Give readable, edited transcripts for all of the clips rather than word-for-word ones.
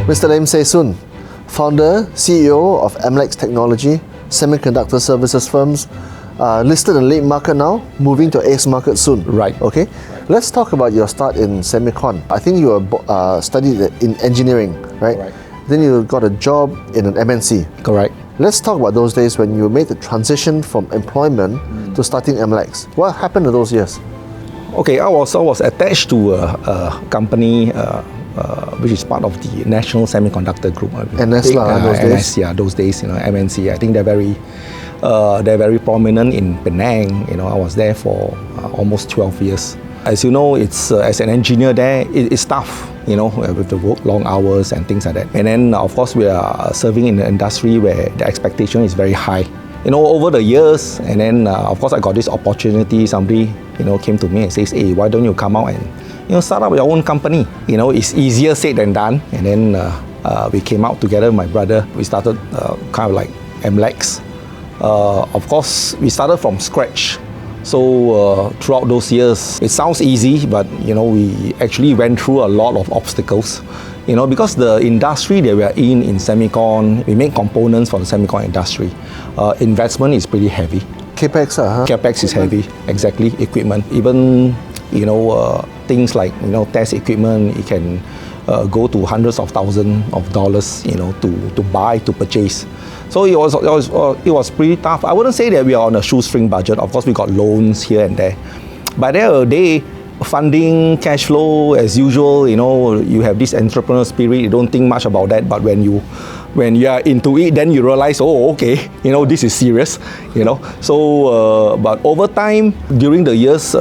Mr. Lim Say Soon, founder, CEO of Amlex Technology, semiconductor services firms, listed in late market now, moving to ace market soon. Right. Okay. Let's talk about your start in semicon. I think you were studied in engineering, right? Right. Then you got a job in an MNC. Correct. Let's talk about those days when you made the transition from employment to starting Amlex. What happened in those years? Okay, I was attached to a company which is part of the National Semiconductor Group. NS those days? NS, yeah, those days, MNC. I think they're very prominent in Penang. I was there for almost 12 years. As you know, it's as an engineer there, it's tough, with the work, long hours and things like that. And then, of course, we are serving in an industry where the expectation is very high. Over the years, and then, of course, I got this opportunity. Somebody, came to me and says, hey, why don't you come out and, start up your own company? It's easier said than done. And then we came out together with my brother. We started kind of like Amlex. Of course, we started from scratch. So throughout those years, it sounds easy, but we actually went through a lot of obstacles. Because the industry that we are in semicon, we make components for the semicon industry. Investment is pretty heavy. CapEx, CapEx is heavy, exactly. Equipment, even things like test equipment, it can go to hundreds of thousands of dollars, to buy, to purchase. So it was pretty tough. I wouldn't say that we are on a shoestring budget. Of course, we got loans here and there. But there are day, funding, cash flow, as usual, you have this entrepreneurial spirit, you don't think much about that. But when you are into it, then you realize, oh, okay, this is serious, So, but over time, during the years,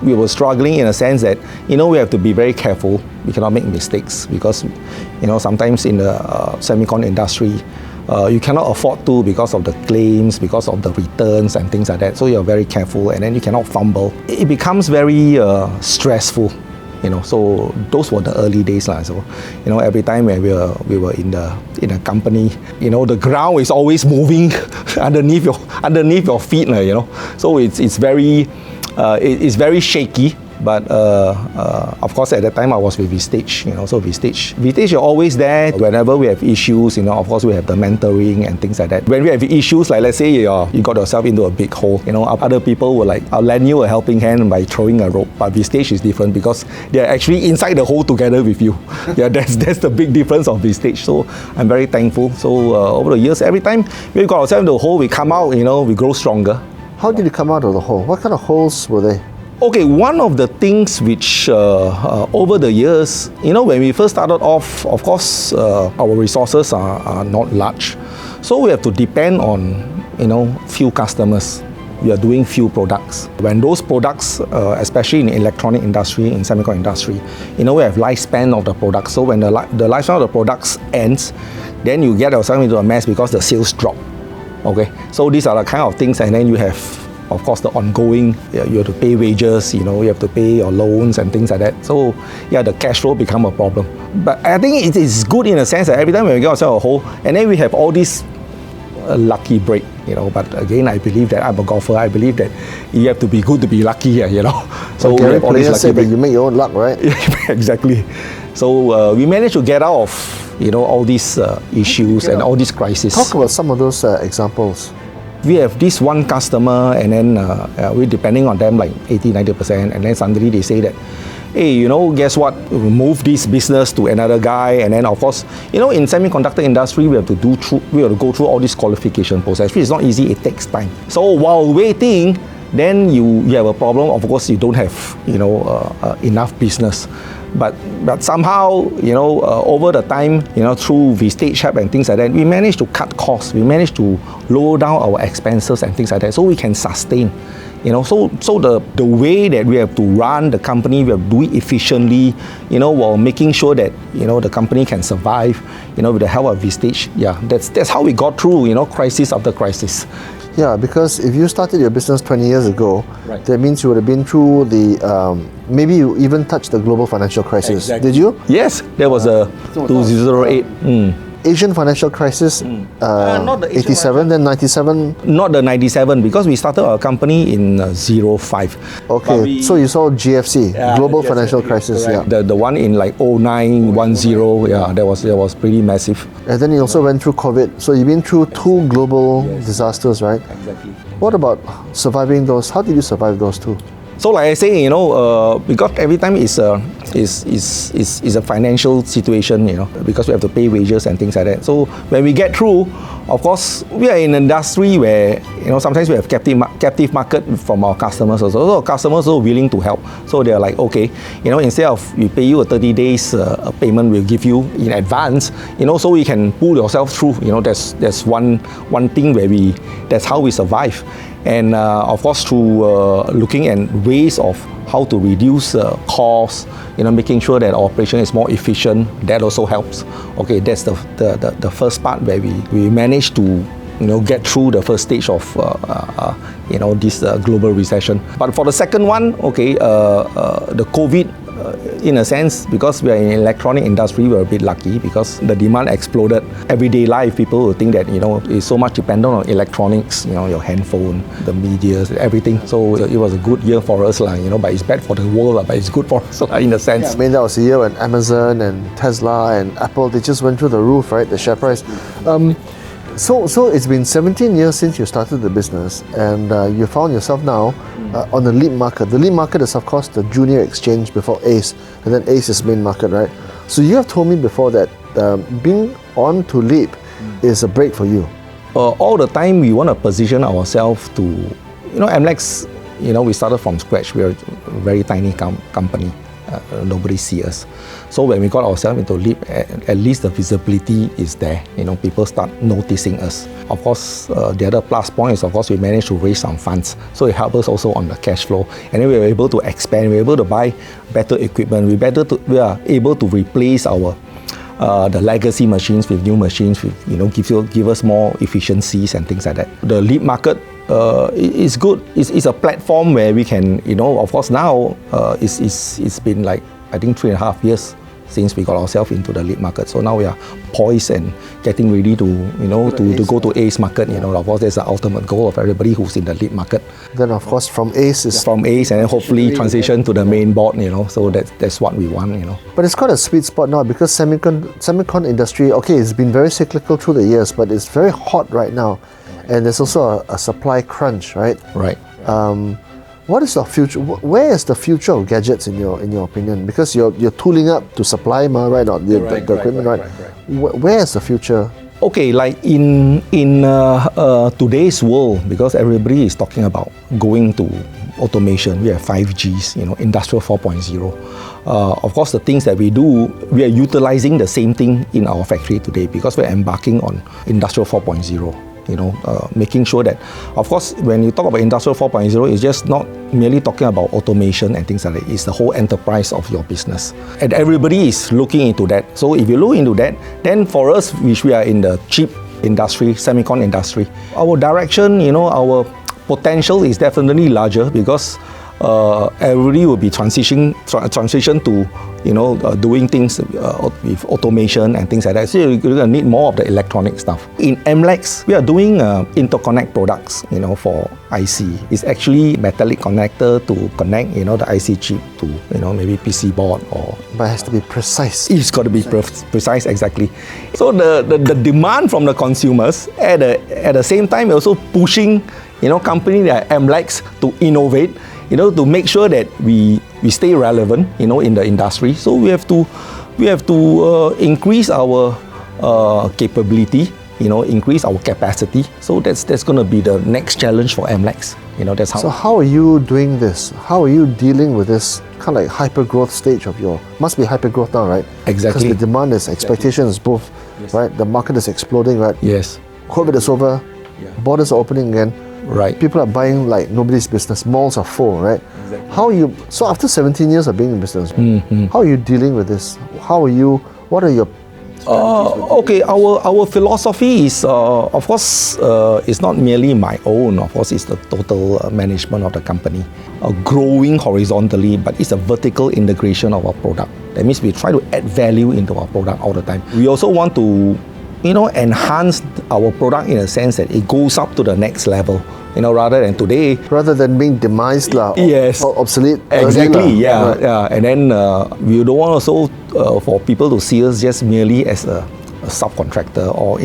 we were struggling in a sense that, we have to be very careful. We cannot make mistakes because, sometimes in the semicon industry, you cannot afford to because of the claims, because of the returns and things like that. So you're very careful, and then you cannot fumble. It becomes very stressful, So those were the early days, So every time when we were in a company, the ground is always moving underneath your feet, So it's very shaky. But of course, at that time I was with Vistage, So Vistage are always there whenever we have issues. Of course, we have the mentoring and things like that. When we have issues, like let's say you got yourself into a big hole, other people will I'll lend you a helping hand by throwing a rope. But Vistage is different because they're actually inside the hole together with you. Yeah, that's the big difference of Vistage. So I'm very thankful. So over the years, every time we got ourselves into the hole, we come out, we grow stronger. How did you come out of the hole? What kind of holes were they? Okay, one of the things which over the years, when we first started off, of course, our resources are not large. So we have to depend on, few customers. We are doing few products. When those products, especially in the electronic industry, in semiconductor industry, we have lifespan of the product. So when the lifespan of the products ends, then you get yourself into a mess because the sales drop. Okay, so these are the kind of things, and then you have, of course, the ongoing, you have to pay wages, you have to pay your loans and things like that. So, yeah, the cash flow become a problem. But I think it is good in a sense that every time when we get ourselves a hole, and then we have all this lucky break, But again, I believe that I'm a golfer. I believe that you have to be good to be lucky here, So we have all these lucky breaks. You make your own luck, right? Exactly. So we managed to get out of, all these issues and all these crises. Talk about some of those examples. We have this one customer, and then we're depending on them like 80-90%, and then suddenly they say that, hey, guess what? We move this business to another guy, and then of course, in semiconductor industry, we have to go through all this qualification process, which is not easy. It takes time. So while waiting, then you have a problem. Of course, you don't have enough business. But somehow, over the time, through Vistage help and things like that, we managed to cut costs. We managed to lower down our expenses and things like that, so we can sustain. So the way that we have to run the company, we have to do it efficiently, while making sure that the company can survive, with the help of Vistage. Yeah, that's how we got through, crisis after crisis. Yeah, because if you started your business 20 years ago, right, that means you would have been through the, maybe you even touched the global financial crisis. Exactly. Did you? Yes, there was a 2008. Asian financial crisis, Not the Asian 87, then 97. Not the 97, because we started our company in 05. Okay, so you saw GFC, global financial crisis. Correct. Yeah. The one in like 09, 10, yeah, that was pretty massive. And then you also went through COVID. So you've been through two global disasters, right? Exactly. What about surviving those? How did you survive those two? So like I say, because every time is a financial situation, because we have to pay wages and things like that. So when we get through, of course, we are in an industry where, sometimes we have captive market from our customers also. So our customers are willing to help. So they're like, okay, instead of we pay you a 30 days payment, we'll give you in advance, so we can pull yourself through. That's one thing where that's how we survive. And of course, through looking at ways of how to reduce costs, making sure that our operation is more efficient, that also helps. Okay, that's the first part where we managed to get through the first stage of this global recession. But for the second one, okay, the COVID. In a sense, because we are in the electronic industry, we're a bit lucky because the demand exploded. Everyday life, people will think that, it's so much dependent on electronics, your handphone, the media, everything. So it was a good year for us, but it's bad for the world, but it's good for us in a sense. Yeah, I mean, that was a year when Amazon and Tesla and Apple, they just went through the roof, right? The share price. So it's been 17 years since you started the business, and you found yourself now on the Leap market. The Leap market is, of course, the junior exchange before ACE, and then ACE is main market, right? So you have told me before that being on to Leap is a break for you. All the time we want to position ourselves to, Amlex, we started from scratch. We're a very tiny company. Nobody see us. So when we got ourselves into Leap, at least the visibility is there. People start noticing us. Of course, the other plus point is, of course, we managed to raise some funds. So it helped us also on the cash flow. And then we were able to expand. We were able to buy better equipment. We are able to replace our the legacy machines with new machines, with, give us more efficiencies and things like that. The Leap market is good. It's a platform where we can, of course now it's been like, I think 3.5 years since we got ourselves into the Leap market. So now we are poised and getting ready to, to go to ACE market. Of course, that's the ultimate goal of everybody who's in the Leap market. Then, of course, from ACE is... From ACE and then hopefully transition to the main board, so that's what we want, But it's got a sweet spot now because semicon industry, okay, it's been very cyclical through the years, but it's very hot right now. And there's also a supply crunch, right? Right. What is the future? Where is the future of gadgets in your opinion? Because you're tooling up to supply, right? Or the equipment, right? Where is the future? Okay, like in today's world, because everybody is talking about going to automation, we have 5Gs, Industrial 4.0. Of course, the things that we do, we are utilizing the same thing in our factory today because we're embarking on Industrial 4.0. Making sure that, of course, when you talk about Industrial 4.0, it's just not merely talking about automation and things like that. It's the whole enterprise of your business. And everybody is looking into that. So if you look into that, then for us, which we are in the chip industry, semicon industry, our direction, our potential is definitely larger because everybody will be transition to doing things with automation and things like that. So you're going to need more of the electronic stuff. In Amlex, we are doing interconnect products, for IC. It's actually metallic connector to connect, the IC chip to, maybe PC board or... But it has to be precise. It's got to be precise, exactly. So the demand from the consumers, at the same time, also pushing, company like Amlex to innovate, to make sure that we stay relevant, in the industry. So we have to increase our capability, increase our capacity. So that's going to be the next challenge for Amlex. That's how. So how are you doing this? How are you dealing with this kind of like hyper growth stage of your? Must be hyper growth now, right? Exactly. Because the demand is expectation is both, right? The market is exploding, right? Yes. COVID is over. Yeah. Borders are opening again. Right. People are buying like nobody's business. Malls are full, right? Exactly. How are you? So after 17 years of being in business, how are you dealing with this? What are your okay, our philosophy is, of course, it's not merely my own. Of course, it's the total management of the company. Growing horizontally, but it's a vertical integration of our product. That means we try to add value into our product all the time. We also want to enhance our product in a sense that it goes up to the next level. Rather than today. Rather than being demised Yes. or obsolete. Exactly, early, yeah, right. yeah. And then we don't want also for people to see us just merely as a subcontractor or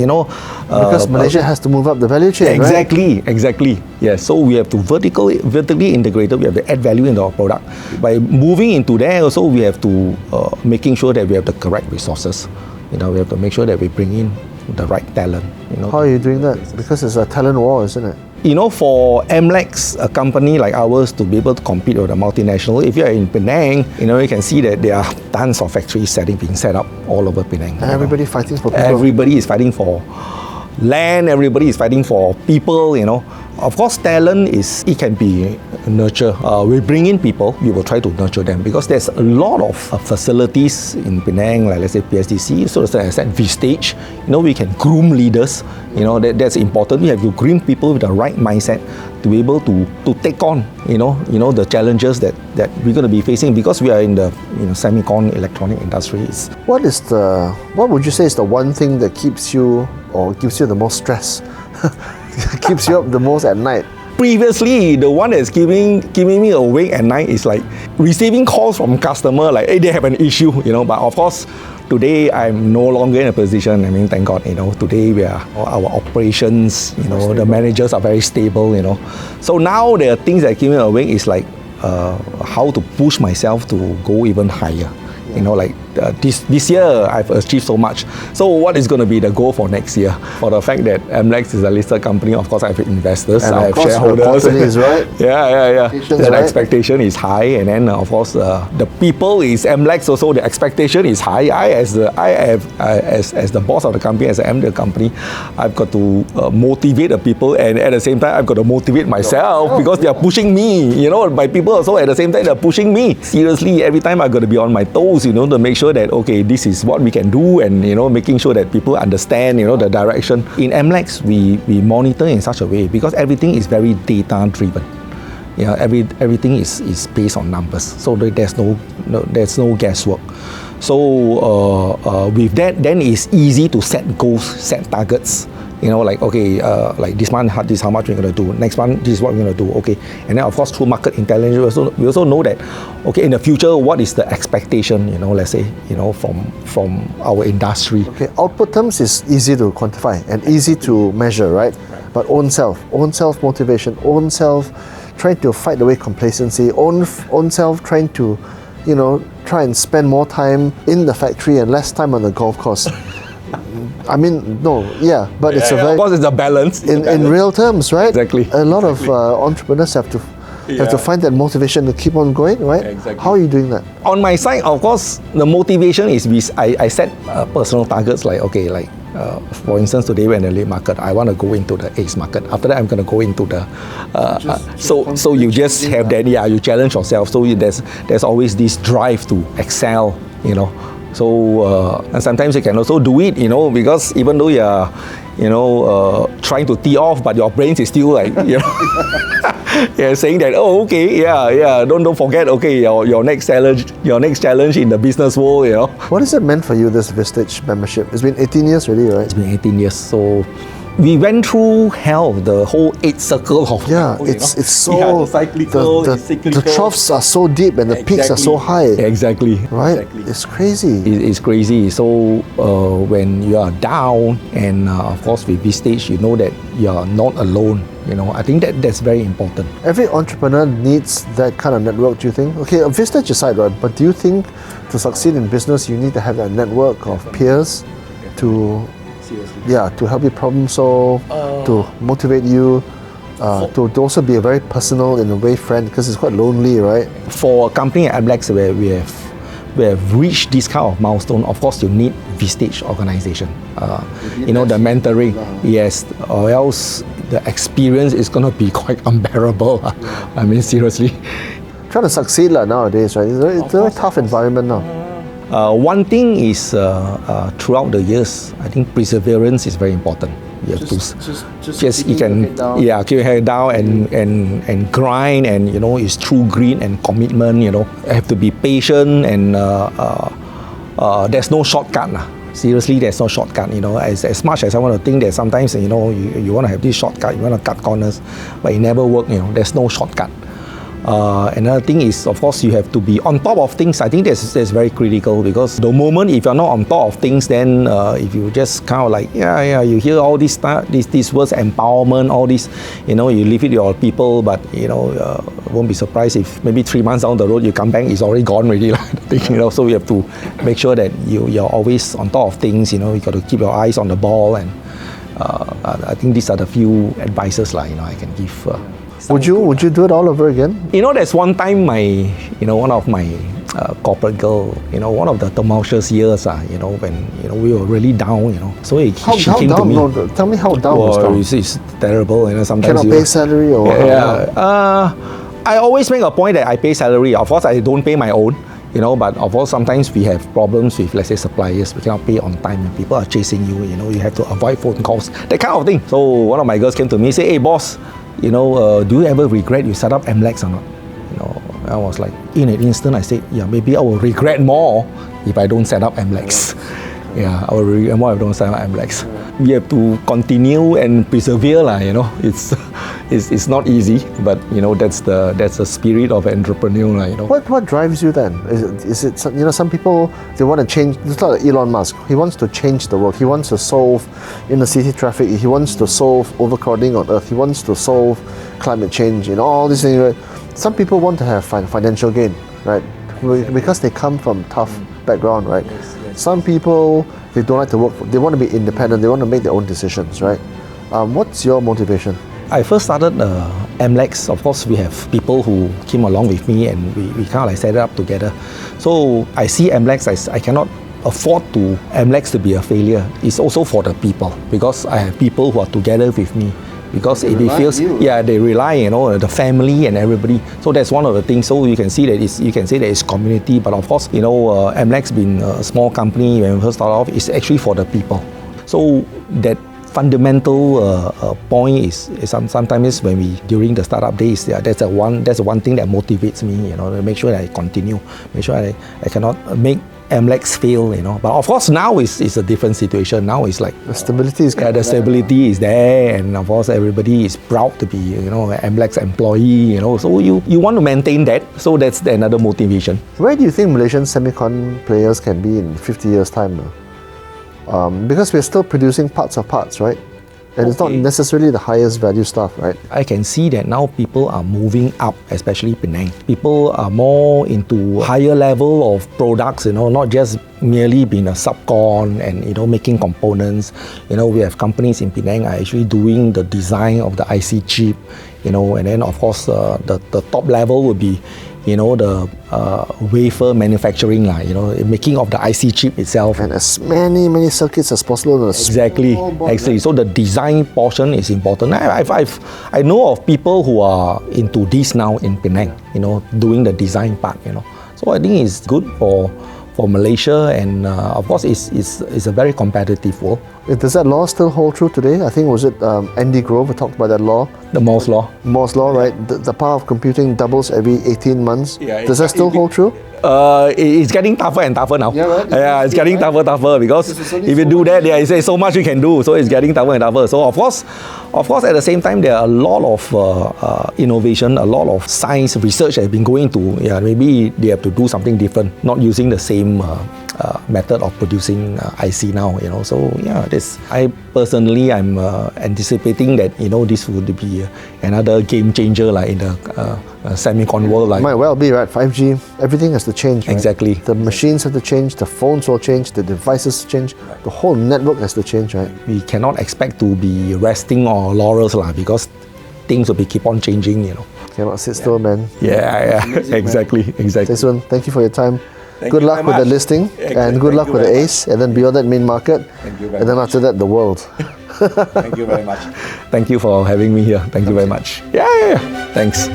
Because Malaysia has to move up the value chain, right? Exactly. Yeah. So we have to vertically integrated. We have to add value into our product. By moving into there, also we have to making sure that we have the correct resources. We have to make sure that we bring in the right talent. How are you doing that? Because it's a talent war, isn't it? For Amlex, a company like ours, to be able to compete with a multinational, if you are in Penang, you can see that there are tons of factories being set up all over Penang. And everybody fighting for people. Everybody is fighting for land, everybody is fighting for people, Of course, talent it can be nurtured. We bring in people, we will try to nurture them because there's a lot of facilities in Penang, like let's say PSDC, so as I said, Vistage. We can groom leaders. That's important. We have to groom people with the right mindset to be able to take on, the challenges that we're going to be facing because we are in the semiconductor electronic industries. What would you say is the one thing that keeps you or gives you the most stress? Keeps you up the most at night? Previously, the one that's keeping me awake at night is like receiving calls from customer like, hey, they have an issue, But of course, today I'm no longer in a position. Thank God, today our operations, the managers are very stable, So now there are things that keep me awake is like how to push myself to go even higher. This year I've achieved so much. So what is going to be the goal for next year? For the fact that Amlex is a listed company, of course I have investors, and I have shareholders. Is right. Yeah. The right. expectation is high, and then of course the people is Amlex also. The expectation is high. As the boss of the company, as I am the company, I've got to motivate the people, and at the same time I've got to motivate myself because they are pushing me. My people also at the same time they're pushing me. Seriously, every time I've got to be on my toes, to make sure that okay, this is what we can do, and making sure that people understand the direction. In Amlex, we monitor in such a way because everything is very data driven. Everything is based on numbers, so there's no guesswork. So with that, then it's easy to set goals, set targets. Like this month, this is how much we're going to do. Next month, this is what we're going to do. Okay, and then of course through market intelligence, we also know that okay, in the future, what is the expectation? Let's say from our industry. Okay, output terms is easy to quantify and easy to measure, right? But own self motivation, own self trying to fight away complacency, own self trying to, try and spend more time in the factory and less time on the golf course. But it's of course it's a balance. In real terms, right? Exactly. A lot of entrepreneurs have to find that motivation to keep on going, right? Exactly. How are you doing that? On my side, of course, the motivation is I set personal targets like for instance, today we're in the late market. I want to go into the Ace market. After that, I'm going to go into the. So you just have that. Yeah, you challenge yourself. So there's always this drive to excel. So and sometimes you can also do it, because even though you're, trying to tee off, but your brain is still like, saying that, oh, okay, don't forget, okay, your next challenge in the business world, What has it meant for you, this Vistage membership? It's been 18 years already, right? It's been 18 years, so. We went through hell, the whole 8 circle of it's so cyclical, cyclical. The troughs are so deep and the peaks are so high. Exactly. Right? Exactly. It's crazy. It's crazy. So when you are down, and of course with Vistage, you know that you are not alone. I think that's very important. Every entrepreneur needs that kind of network, do you think? Okay, Vistage aside, right? But do you think to succeed in business, you need to have that network of peers to help you problem solve, to motivate you, to also be a very personal, in a way, friend, because it's quite lonely, right? For a company at Amlex where we have reached this kind of milestone, of course you need Vistage organization. The mentoring, yes, or else the experience is going to be quite unbearable. Seriously. Trying to succeed nowadays, right? It's a very tough environment now. One thing is throughout the years, I think perseverance is very important. You have keep your head down and grind, and it's through grit and commitment. I have to be patient, and there's no shortcut. Seriously, there's no shortcut, as much as I want to think that sometimes, you want to have this shortcut, you want to cut corners, but it never works, there's no shortcut. Another thing is, of course, you have to be on top of things. I think that's very critical, because the moment if you're not on top of things, then if you just kind of like, you hear all these words, empowerment, all this, you leave it to your people, but, won't be surprised if maybe 3 months down the road, you come back, it's already gone already. So you have to make sure that you're always on top of things, you got to keep your eyes on the ball, and I think these are the few advices I can give. Would you do it all over again? There's one time one of my corporate girl, one of the tumultuous years, when we were really down, so she came to me. No, tell me how down was down. It's terrible, sometimes. Cannot pay salary or what? Yeah. I always make a point that I pay salary. Of course, I don't pay my own. But of course, sometimes we have problems with, let's say, suppliers. We cannot pay on time, and people are chasing you. You have to avoid phone calls, that kind of thing. So one of my girls came to me and said, "Hey, boss, do you ever regret you set up Amlex or not?" I was like, in an instant, I said, yeah, maybe I will regret more if I don't set up Amlex. Yeah, I will regret more if I don't set up Amlex. We have to continue and persevere, It's not easy, but that's the spirit of entrepreneur, What drives you then? Is it some people, they want to change? It's like Elon Musk. He wants to change the world. He wants to solve inner city traffic. He wants to solve overcrowding on Earth. He wants to solve climate change. All these things. Right? Some people want to have financial gain, right? Because they come from tough background, right? Some people, they don't like to work. They want to be independent. They want to make their own decisions, right? What's your motivation? I first started Amlex. Of course, we have people who came along with me, and we kind of like set it up together. So I see Amlex as I cannot afford Amlex to be a failure. It's also for the people, because I have people who are together with me. Because if it feels, they rely, the family and everybody. So that's one of the things. So you can see that it's community. But of course, Amlex being a small company when we first started off, it's actually for the people. So that fundamental point is sometimes when during the startup days, that's the one thing that motivates me, to make sure that I continue, make sure I cannot make Amlex fail, But of course now it's a different situation. Now it's like the stability is stability is there, and of course everybody is proud to be an Amlex employee, So you want to maintain that. So that's another motivation. Where do you think Malaysian semicon players can be in 50 years' time now? Because we're still producing parts of parts, right? And it's not necessarily the highest value stuff, right? I can see that now people are moving up, especially Penang. People are more into higher level of products, not just merely being a subcon and making components. We have companies in Penang are actually doing the design of the IC chip, and then of course the top level would be the wafer manufacturing, making of the IC chip itself. And as many circuits as possible. Exactly. So the design portion is important. I know of people who are into this now in Penang, doing the design part, So I think it's good for Malaysia, and of course it's a very competitive world. Does that law still hold true today? I think, was it Andy Grove who talked about that law? The Moore's Law. Moore's Law, right? The power of computing doubles every 18 months. Yeah, does that still hold true? It's getting tougher and tougher now. Yeah, right? Yeah, it's getting tougher because if you do that, you say so much you can do. So it's getting tougher and tougher. So of course, at the same time, there are a lot of innovation, a lot of science research has been going to. Maybe they have to do something different, not using the same method of producing IC now. So I personally I'm anticipating that this would be another game changer in the semicon world. Might well be, right? 5G, everything has to change, right? Exactly. The machines have to change, the phones will change, the devices change, the whole network has to change, right? We cannot expect to be resting on our laurels because things will keep on changing, Cannot sit still, man. Yeah. Exactly. Say Soon, thank you for your time. Good luck with the listing, and good luck with the ACE, and then beyond that, main market, and then after that, the world. Thank you very much. Thank you for having me here. Thank you very much. Yeah. Thanks.